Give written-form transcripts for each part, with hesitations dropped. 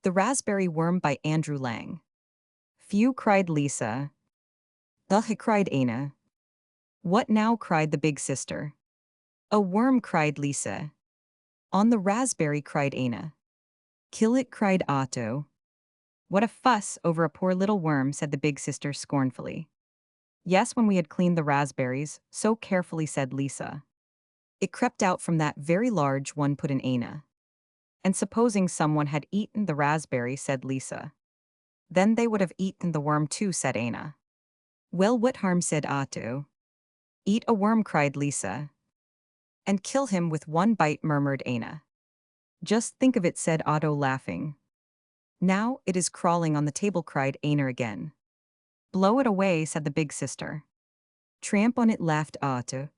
The Raspberry Worm by Andrew Lang. Phew, cried Lisa. Ugh, cried Anna. What now, cried the big sister. A worm, cried Lisa. On the raspberry, cried Anna. Kill it, cried Otto. What a fuss over a poor little worm, said the big sister scornfully. Yes, when we had cleaned the raspberries, so carefully, said Lisa. It crept out from that very large one, put in Anna. And supposing someone had eaten the raspberry, said Lisa. Then they would have eaten the worm too, said Anna. Well, what harm, said Otto. Eat a worm, cried Lisa. And kill him with one bite, murmured Anna. Just think of it, said Otto, laughing. Now it is crawling on the table, cried Anna again. Blow it away, said the big sister. Tramp on it, laughed Otto.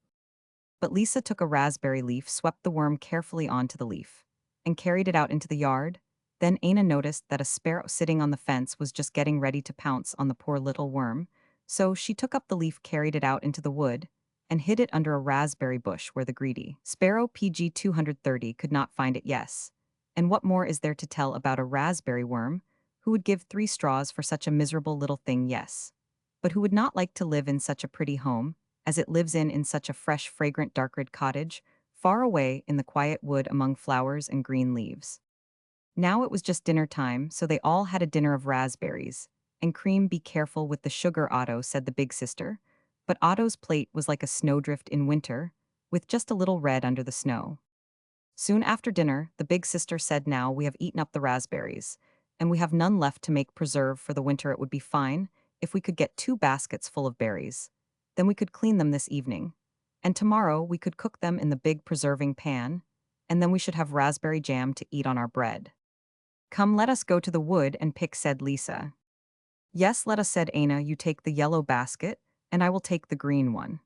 But Lisa took a raspberry leaf, swept the worm carefully onto the leaf, and carried it out into the yard. Then Anna noticed that a sparrow sitting on the fence was just getting ready to pounce on the poor little worm, so she took up the leaf, carried it out into the wood, and hid it under a raspberry bush where the greedy sparrow PG 230 could not find it. Yes. And what more is there to tell about a raspberry worm, who would give 3 straws for such a miserable little thing? Yes. But who would not like to live in such a pretty home, as it lives in such a fresh, fragrant, dark red cottage, far away in the quiet wood among flowers and green leaves. Now it was just dinner time, so they all had a dinner of raspberries. And cream, be careful with the sugar, Otto, said the big sister. But Otto's plate was like a snowdrift in winter, with just a little red under the snow. Soon after dinner, the big sister said, now we have eaten up the raspberries, and we have none left to make preserve for the winter. It would be fine if we could get 2 baskets full of berries. Then we could clean them this evening. And tomorrow we could cook them in the big preserving pan, and then we should have raspberry jam to eat on our bread. Come, let us go to the wood and pick, said Lisa. Yes, let us, said Anna. You take the yellow basket, and I will take the green one.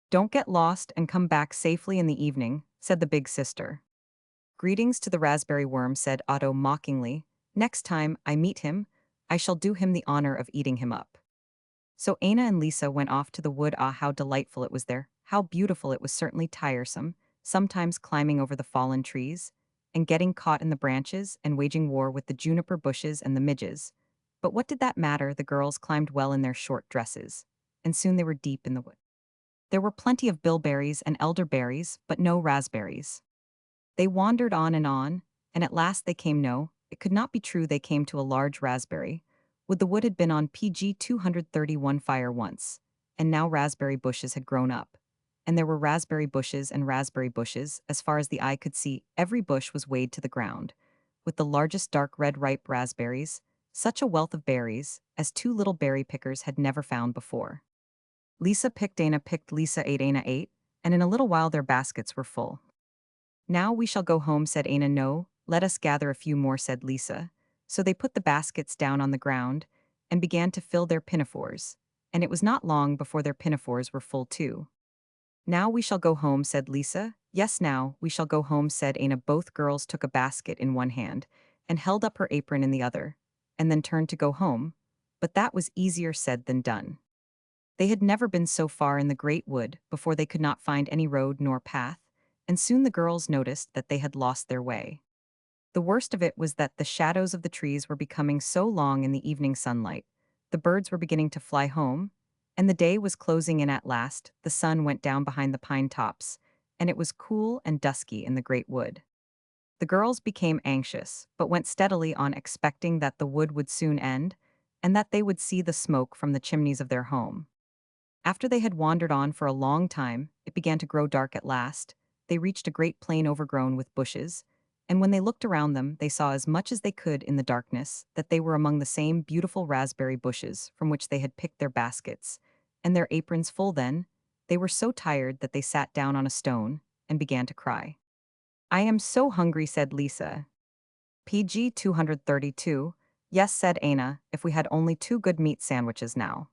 Don't get lost and come back safely in the evening, said the big sister. Greetings to the raspberry worm, said Otto mockingly. Next time I meet him, I shall do him the honor of eating him up. So Anna and Lisa went off to the wood. Ah, how delightful it was there, how beautiful. It was certainly tiresome, sometimes climbing over the fallen trees, and getting caught in the branches and waging war with the juniper bushes and the midges. But what did that matter? The girls climbed well in their short dresses, and soon they were deep in the wood. There were plenty of bilberries and elderberries, but no raspberries. They wandered on, and at last they came no, it could not be true, they came to a large raspberry. Would the wood had been on PG 231 fire once, and now raspberry bushes had grown up. And there were raspberry bushes and raspberry bushes, as far as the eye could see. Every bush was weighed to the ground, with the largest dark red ripe raspberries, such a wealth of berries, as 2 little berry pickers had never found before. Lisa picked, Anna picked, Lisa ate, Anna ate, and in a little while their baskets were full. Now we shall go home, said Anna. No, let us gather a few more, said Lisa. So they put the baskets down on the ground and began to fill their pinafores, and it was not long before their pinafores were full too. Now we shall go home, said Lisa. Yes, now we shall go home, said Anna. Both girls took a basket in one hand and held up her apron in the other, and then turned to go home, but that was easier said than done. They had never been so far in the great wood before. They could not find any road nor path, and soon the girls noticed that they had lost their way. The worst of it was that the shadows of the trees were becoming so long in the evening sunlight, the birds were beginning to fly home, and the day was closing in at last. The sun went down behind the pine tops, and it was cool and dusky in the great wood. The girls became anxious, but went steadily on, expecting that the wood would soon end, and that they would see the smoke from the chimneys of their home. After they had wandered on for a long time, it began to grow dark at last. They reached a great plain overgrown with bushes, and when they looked around them, they saw as much as they could in the darkness that they were among the same beautiful raspberry bushes from which they had picked their baskets, and their aprons full. Then they were so tired that they sat down on a stone and began to cry. I am so hungry, said Lisa. PG 232, yes, said Anna, if we had only 2 good meat sandwiches now.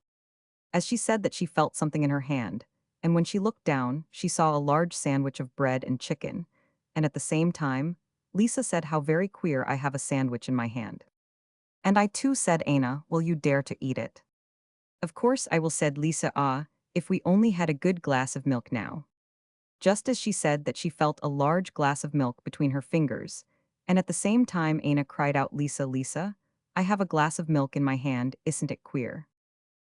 As she said that, she felt something in her hand, and when she looked down, she saw a large sandwich of bread and chicken, and at the same time, Lisa said, how very queer, I have a sandwich in my hand. And I too, said Anna, will you dare to eat it? Of course I will, said Lisa. Ah, if we only had a good glass of milk now. Just as she said that, she felt a large glass of milk between her fingers, And at the same time Aina cried out, Lisa, Lisa, I have a glass of milk in my hand, isn't it queer?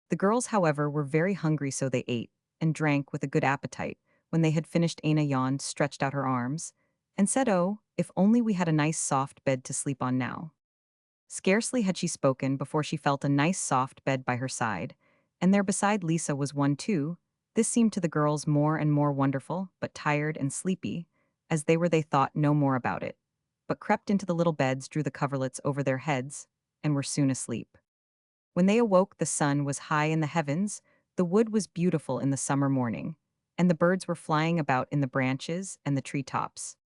The girls, however, were very hungry, so they ate and drank with a good appetite. When they had finished, Aina yawned, stretched out her arms, and said, Oh, if only we had a nice soft bed to sleep on now. Scarcely had she spoken before she felt a nice soft bed by her side, and there beside Lisa was one too. This seemed to the girls more and more wonderful, but tired and sleepy, as they thought no more about it, but crept into the little beds, drew the coverlets over their heads, and were soon asleep. When they awoke, the sun was high in the heavens, the wood was beautiful in the summer morning, and the birds were flying about in the branches and the tree tops.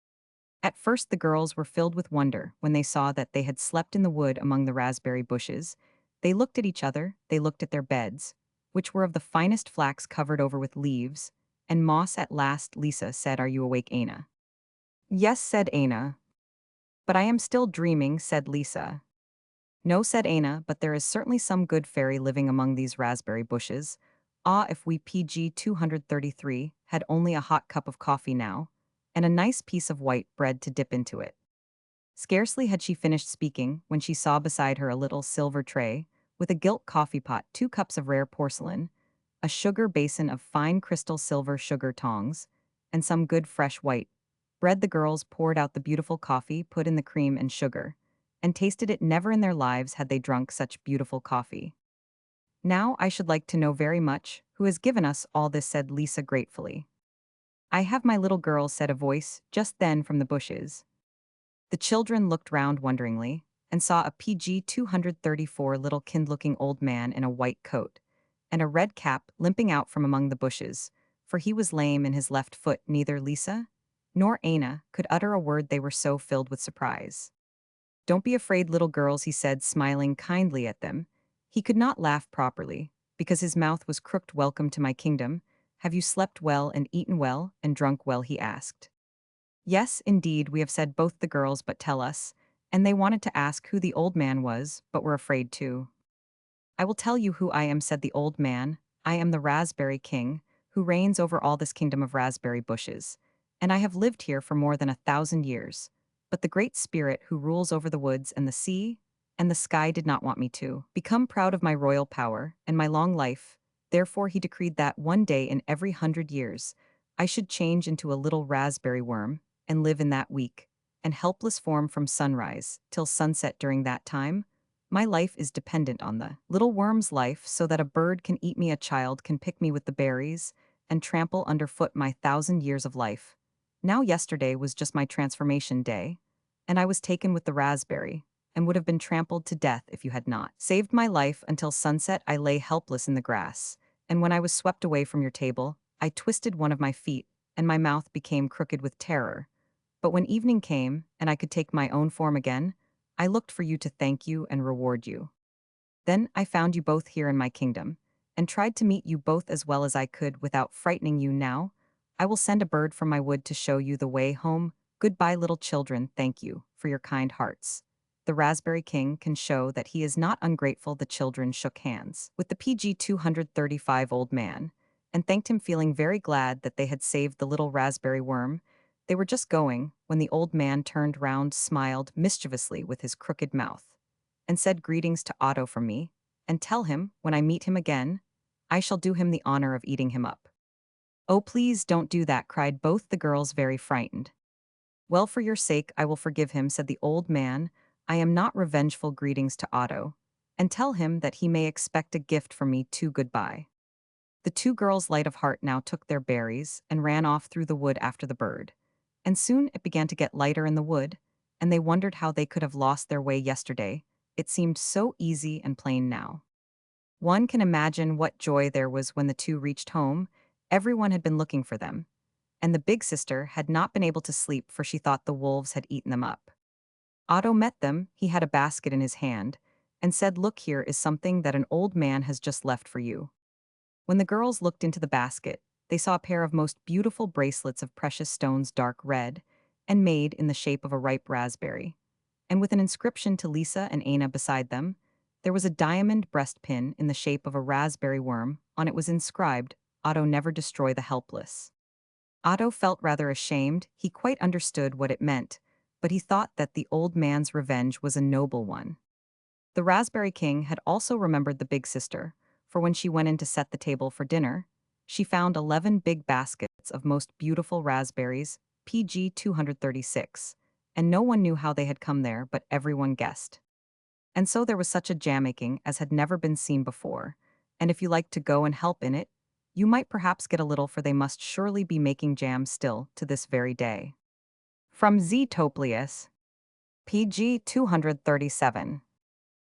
At first the girls were filled with wonder when they saw that they had slept in the wood among the raspberry bushes. They looked at each other, they looked at their beds, which were of the finest flax covered over with leaves, and moss. At last Lisa said, Are you awake, Aina? Yes, said Aina. But I am still dreaming, said Lisa. No, said Aina, but there is certainly some good fairy living among these raspberry bushes. Ah, if we PG 233 had only a hot cup of coffee now, and a nice piece of white bread to dip into it. Scarcely had she finished speaking when she saw beside her a little silver tray, with a gilt coffee pot, 2 cups of rare porcelain, a sugar basin of fine crystal silver sugar tongs, and some good fresh white bread. The girls poured out the beautiful coffee, put in the cream and sugar, and tasted it. Never in their lives had they drunk such beautiful coffee. Now I should like to know very much who has given us all this, said Lisa gratefully. I have, my little girl, said a voice just then from the bushes. The children looked round wonderingly and saw a PG 234 little kind-looking old man in a white coat and a red cap limping out from among the bushes, for he was lame in his left foot. Neither Lisa nor Aina could utter a word, they were so filled with surprise. Don't be afraid, little girls, he said, smiling kindly at them. He could not laugh properly, because his mouth was crooked. Welcome to my kingdom. Have you slept well and eaten well and drunk well, he asked. Yes, indeed, we have, said both the girls, but tell us. And they wanted to ask who the old man was, but were afraid too. I will tell you who I am, said the old man. I am the Raspberry King, who reigns over all this kingdom of raspberry bushes, and I have lived here for more than 1,000 years. But the Great Spirit who rules over the woods and the sea and the sky did not want me to become proud of my royal power and my long life. Therefore he decreed that one day in every 100 years I should change into a little raspberry worm and live in that weak and helpless form from sunrise till sunset. During that time, my life is dependent on the little worm's life, so that a bird can eat me, a child can pick me with the berries, and trample underfoot my 1,000 years of life. Now yesterday was just my transformation day, and I was taken with the raspberry, and would have been trampled to death if you had not saved my life. Until sunset I lay helpless in the grass, and when I was swept away from your table, I twisted one of my feet, and my mouth became crooked with terror. But when evening came, and I could take my own form again, I looked for you to thank you and reward you. Then I found you both here in my kingdom, and tried to meet you both as well as I could without frightening you. Now I will send a bird from my wood to show you the way home. Goodbye, little children, thank you for your kind hearts. The Raspberry King can show that he is not ungrateful. The children shook hands with the PG 235 old man, and thanked him, feeling very glad that they had saved the little raspberry worm. They were just going when the old man turned round, smiled mischievously with his crooked mouth, and said, Greetings to Otto from me, and tell him, when I meet him again, I shall do him the honor of eating him up. Oh, please don't do that, cried both the girls, very frightened. Well, for your sake I will forgive him, said the old man. I am not revengeful. Greetings to Otto, and tell him that he may expect a gift from me too. Goodbye. The two girls, light of heart, now took their berries and ran off through the wood after the bird. And soon it began to get lighter in the wood, and they wondered how they could have lost their way yesterday. It seemed so easy and plain now. One can imagine what joy there was when the two reached home. Everyone had been looking for them, and the big sister had not been able to sleep, for she thought the wolves had eaten them up. Otto met them. He had a basket in his hand, and said, Look, here is something that an old man has just left for you. When the girls looked into the basket, they saw a pair of most beautiful bracelets of precious stones, dark red, and made in the shape of a ripe raspberry. And with an inscription to Lisa and Aina beside them, there was a diamond breastpin in the shape of a raspberry worm. On it was inscribed, Otto, never destroy the helpless. Otto felt rather ashamed. He quite understood what it meant, but he thought that the old man's revenge was a noble one. The Raspberry King had also remembered the big sister, for when she went in to set the table for dinner, she found 11 big baskets of most beautiful raspberries, PG 236, and no one knew how they had come there, but everyone guessed. And so there was such a jam making as had never been seen before, and if you liked to go and help in it, you might perhaps get a little, for they must surely be making jam still to this very day. From Z. Toplius, PG 237.